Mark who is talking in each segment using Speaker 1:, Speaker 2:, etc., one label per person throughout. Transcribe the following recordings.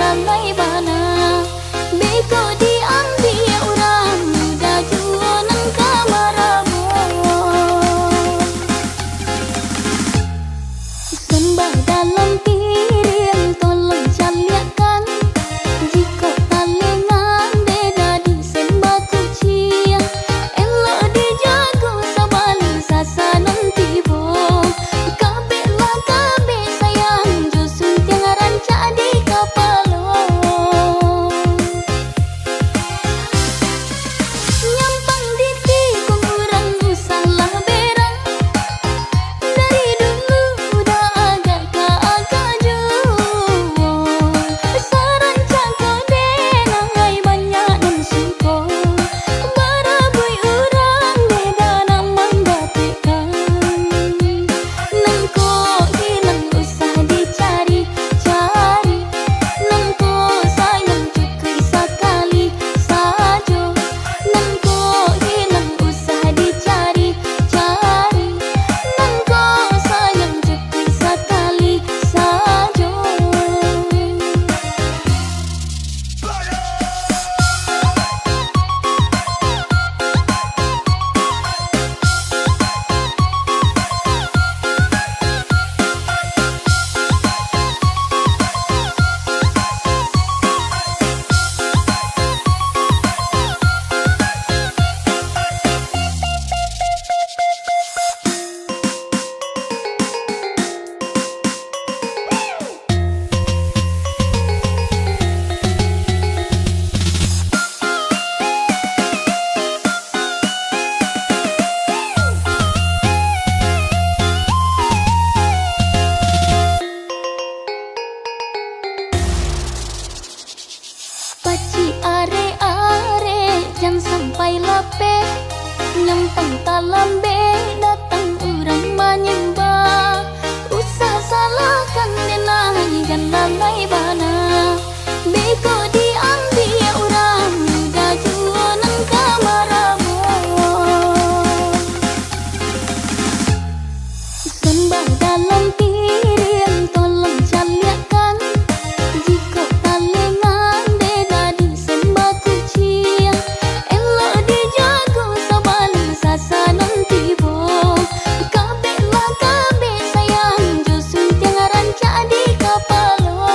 Speaker 1: lalai bana beko diambil orang muda jua nang kamaramu sembah dalam piring tolong caliakan jika talengan beda di sembah kucing elok dijago sabali sasa nanti bo kabe lah kabe sayang jusun tiang rancak di kapalo nyampang di tikung urang salah berang dari dulu dah agak jua sarancak kode nangai banyak nan suko barabui urang beda namang batikan nangko hilang usah dicari cari nangko sayang cukai sekali saja nangko hilang usah dicari cari nangko sayang cukai sekali saja. Paci are-are jangan sampai lapeh nyampang talambe datang orang menyembah usah salahkan denai dan lalai bana beko diambil orang muda jua nang kamaramu sembah dalam piring tolong caliakan jika talengan beda di sembah kucing elok dijago sabali sasa nanti bo kabe lah kabe sayang jusun tiang rancak di kapalo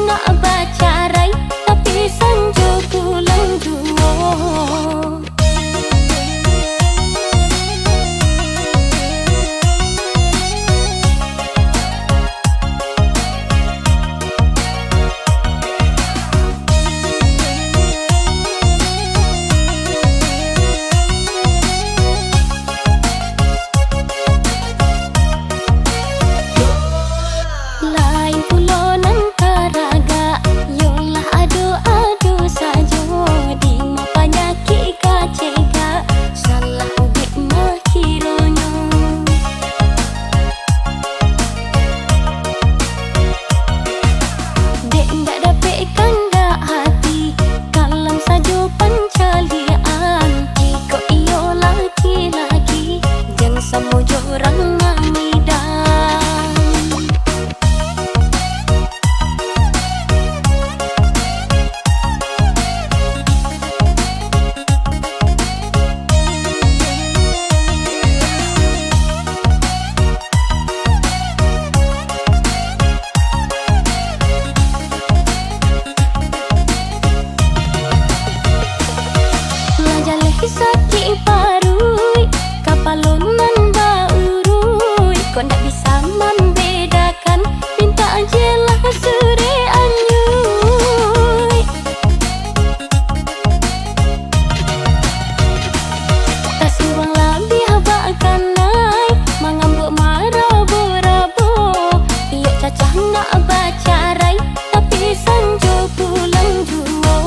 Speaker 1: nak bacarai tapi sanjo pulang duo. Lain pulau nan karaga, yolah adu-adu sajo di mapanya ki kacega, salah ubik makironyo. Dek ndak dapet kanda hati, kalam sajo pancalian, iko iyo laki-laki, jangan samo jorang mamidang. Sakit parui, kapalonan baurui, kau ndak bisa membedakan, minta ajalah sore anyui. Tak surang lebih habakan naik, mengambuk marabo-rabo, iyo cacah nak bacarai, tapi sanjo pulang duo.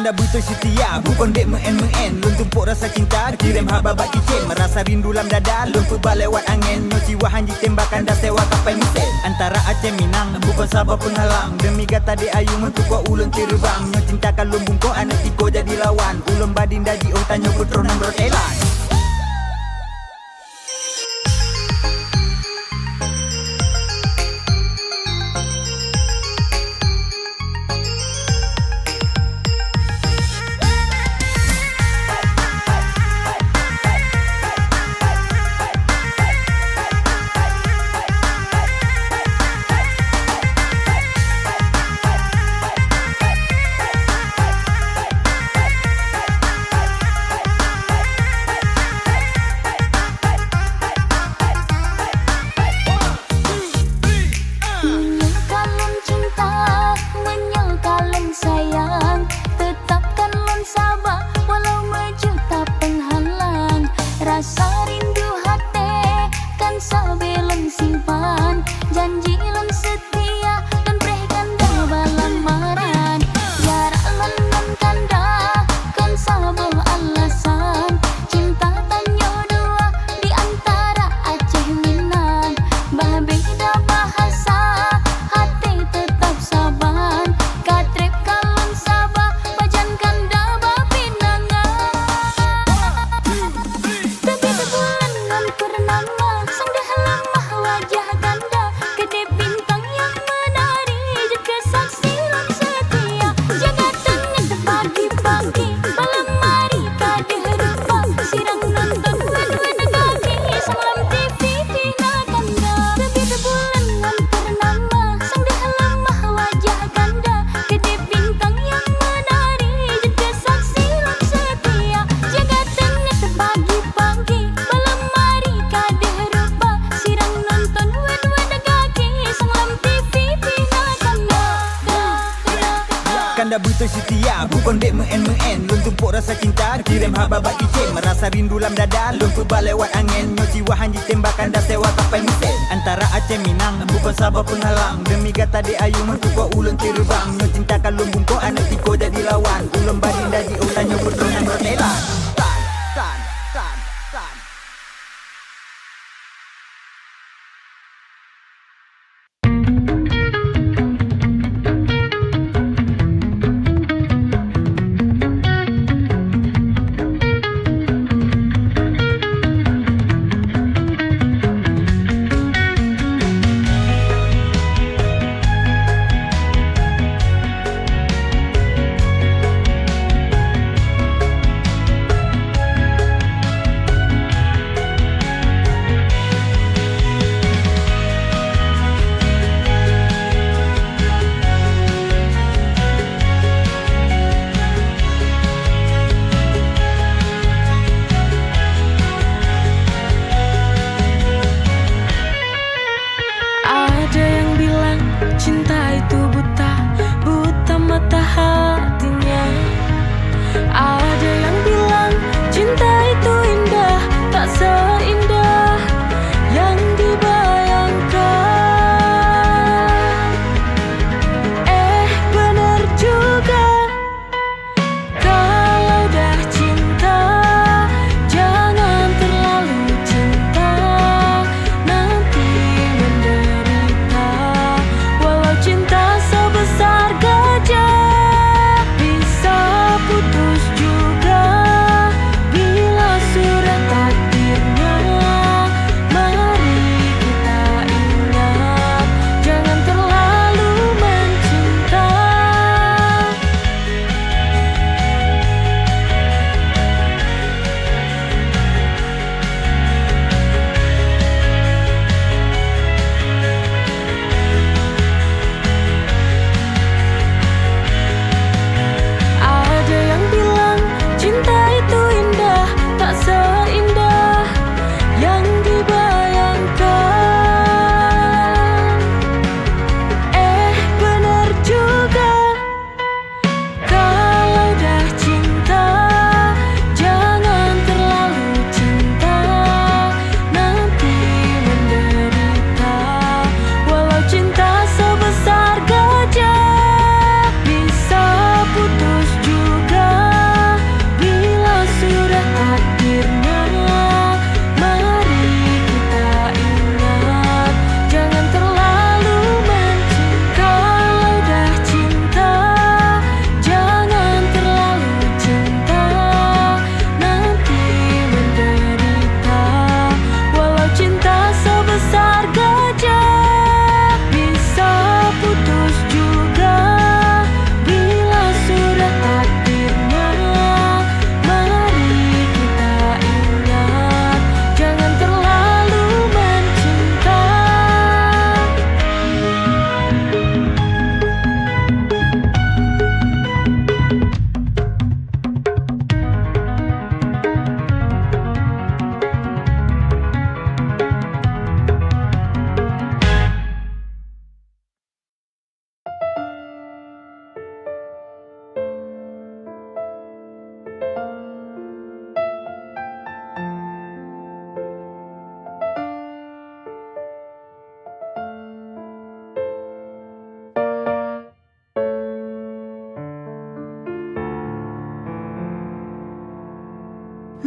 Speaker 2: Kanda butuh setia, bukan dek men-men. Lun tumpuk rasa cinta, kirim hababat kicin. Merasa rindu lam dada, lun tuba lewat angin. Nyoci wahan tembakan dah sewa kapal mesin. Antara Aceh Minang, bukan Sabah pun halang. Demi gata di ayu mentukar ulun terbang. Nyo cinta kalau bungkuk anak tiko jadi lawan. Ulun badin daji oh tanya putro nang rotelan.
Speaker 1: Rasa rindu hati kan sabelum simpan. Janji lun setia dan berikan dalam maran. Jarak lun kanda kan sabuh alasan. Cinta tanyo dua di antara Aceh Minang. Bah beda bahasa hati tetap saban. Katrip kalun Sabah pajan kanda bapinangan. Purnama sang lemah wajah kanda, gede bintang yang menari, juga saksi lun setia. Jaga tengah pagi-pagi, malam mari kade rupa, sirang nonton wed-wed kaki, semalam TV pina kanda. Lebih bulan ngan purnama sang lemah wajah kanda, gede bintang yang menari, juga saksi lun setia. Jaga tengah pagi-pagi, malam mari kade rupa, sirang nonton wed-wed kaki, semalam TV pina kanda.
Speaker 2: Kanda butuh setia, bukan dek men-men. Lun tumpuk rasa cinta, kirim hababat kicin. Merasa rindu lam dada, lun tuba lewat angin. Nyoci wahan tembakan dah sewa kapal mesin. Antara Aceh Minang, bukan Sabah pun halang. Demi gata dek ayu mentukar ulun terbang. Nyo cinta kalau bungkuk anak tiko jadi lawan. Ulun badin daji oh tanya putro nang rotelan. Tan.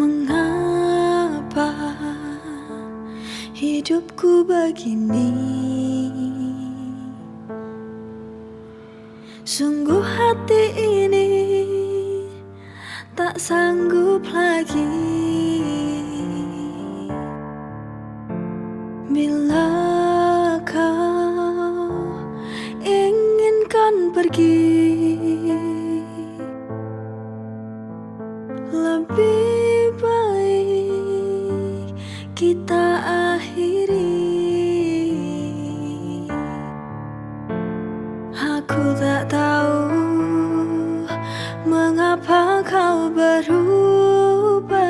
Speaker 1: Mengapa hidupku begini? Sungguh hati ini tak sanggup lagi. Bila kau inginkan pergi, lebih baik kita akhiri. Aku tak tahu mengapa kau berubah.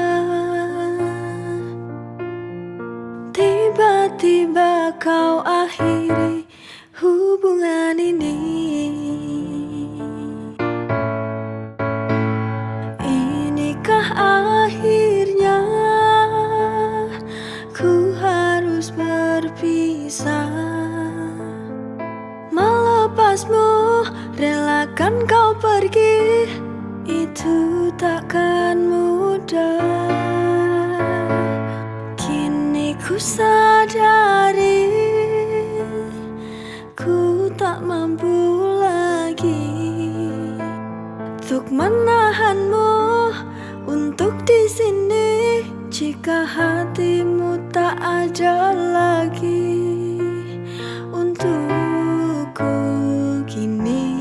Speaker 1: Tiba-tiba kau akhiri hubungan ini. Inikah akhirnya ku harus berpisah? Melepasmu, relakan kau pergi, itu takkan mudah. Kini ku sadari ku tak mampu lagi untuk menahanmu untuk di sini. Jika hatimu tak ada lagi untukku kini.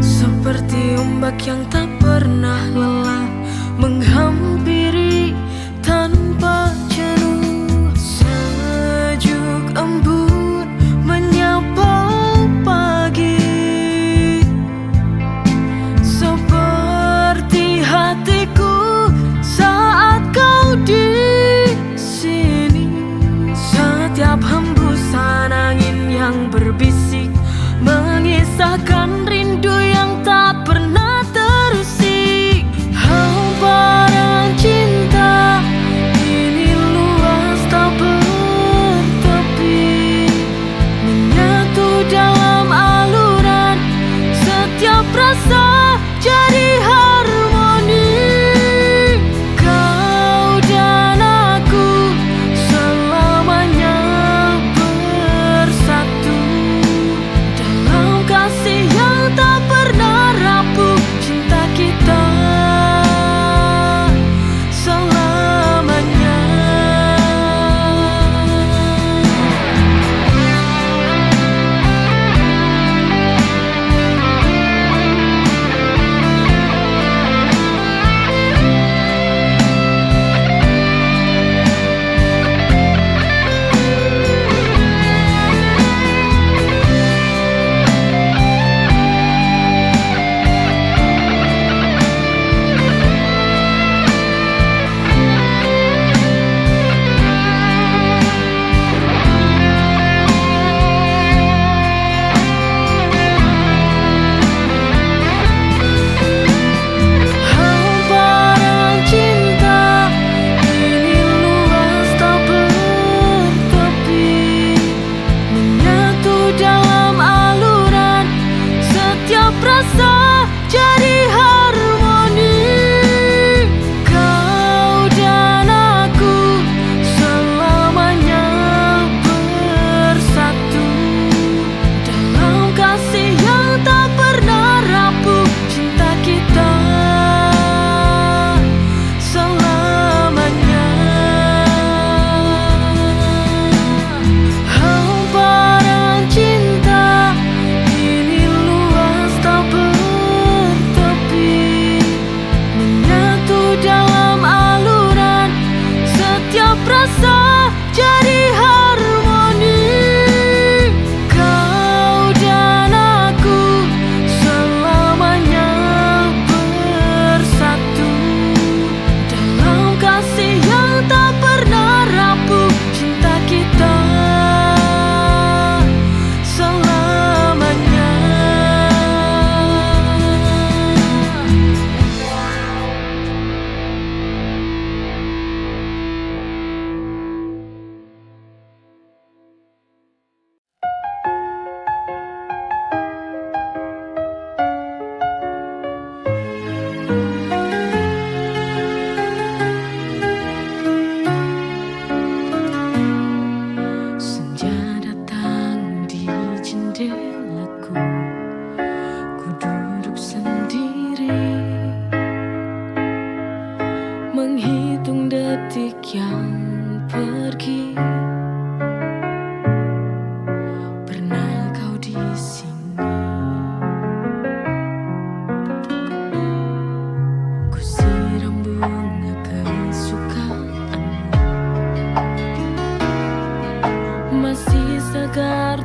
Speaker 3: Seperti ombak yang tak pernah lelah menghampiri tanpa jenuh. Sejuk embun menyapa pagi, seperti hatiku saat kau di sini. Setiap hembusan angin yang berbisik mengisahkan rindu yang tak pernah terusik. Hamparan cinta ini luas tak bertepi, menyatu dalam aluran setiap rasa jadi harmoni. Kau dan aku selamanya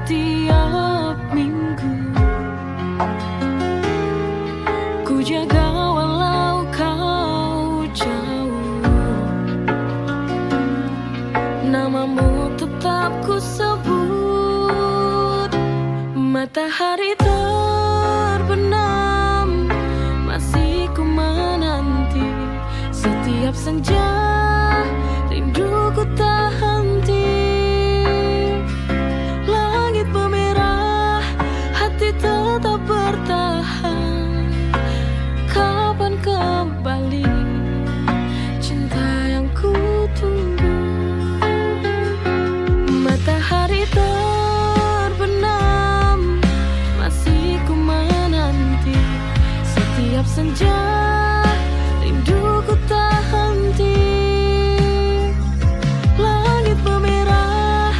Speaker 3: setiap minggu. Ku jaga walau kau jauh, namamu tetap ku sebut. Matahari terbenam, masih ku menanti. Setiap senja rinduku tak henti. Langit memerah, hati tetap bertahan. Kapan kembali cinta yang ku tunggu? Matahari terbenam, masih ku menanti. Setiap senja rinduku tak henti. Langit memerah,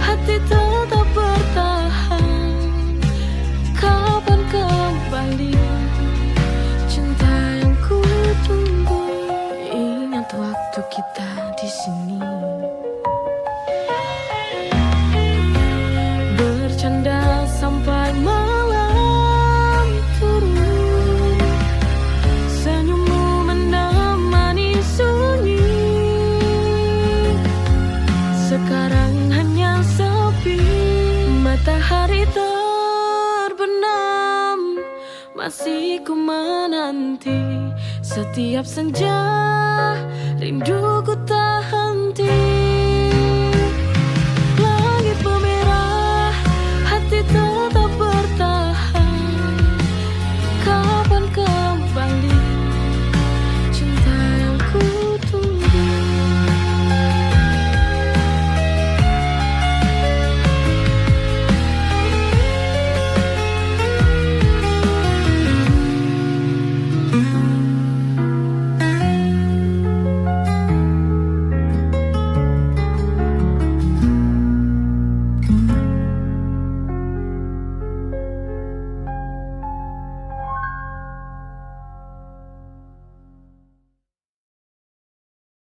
Speaker 3: hati tetap bertahan. Kapan kembali cinta yang ku tunggu? Ingat waktu kita di sini, bercanda sampai malam turun. Senyummu menemani sunyi. Sekarang hanya sepi. Matahari terbenam, masih ku menanti. Setiap senja rinduku tak henti.